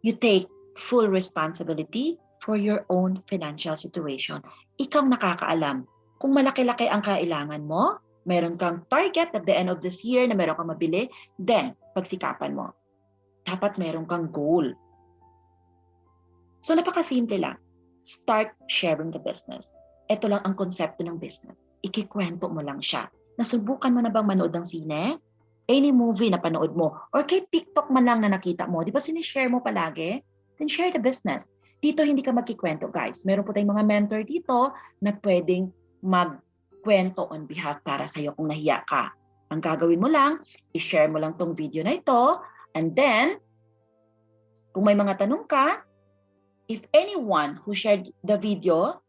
you take full responsibility for your own financial situation. Ikaw nakakaalam. Kung malaki-laki ang kailangan mo, meron kang target at the end of this year na meron kang mabili, then pagsikapan mo. Dapat meron kang goal. So napakasimple lang. Start sharing the business. Ito lang ang konsepto ng business. Ikikwento mo lang siya. Nasubukan mo na bang manood ng sine? Any movie na panood mo? Or kay TikTok man lang na nakita mo? Di ba sinishare mo palagi? Then share the business. Dito hindi ka magkikwento, guys. Meron po tayong mga mentor dito na pwedeng magkwento on behalf para sa'yo kung nahiya ka. Ang gagawin mo lang, i-share mo lang tong video na ito. And then, kung may mga tanong ka, if anyone who shared the video,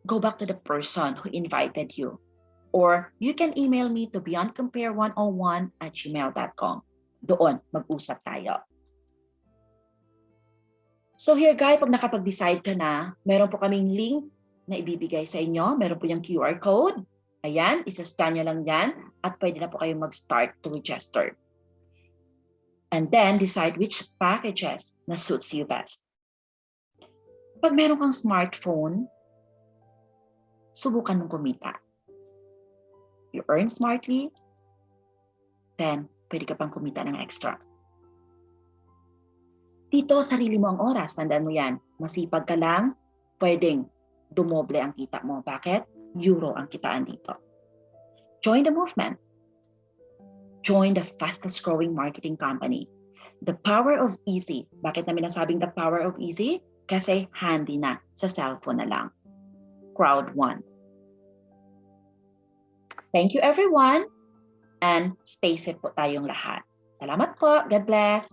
go back to the person who invited you. Or you can email me to beyondcompare101@gmail.com. Doon, mag-usap tayo. So here guys, pag nakapag-decide ka na, meron po kaming link na ibibigay sa inyo. Meron po yung QR code. Ayan, isa-scan nyo lang yan at pwede na po kayo mag-start to register. And then decide which packages na suits you best. Pag meron kang smartphone, subukan mong kumita. You earn smartly, then pwede ka pang kumita ng extra. Dito, sarili mo ang oras. Tandaan mo yan. Masipag ka lang, pwedeng dumoble ang kita mo. Bakit? Euro ang kitaan dito. Join the movement. Join the fastest growing marketing company. The power of easy. Bakit namin nasabing the power of easy? Kasi handy na. Sa cellphone na lang. Crowd 1. Thank you everyone. And stay safe po tayong lahat. Salamat po. God bless.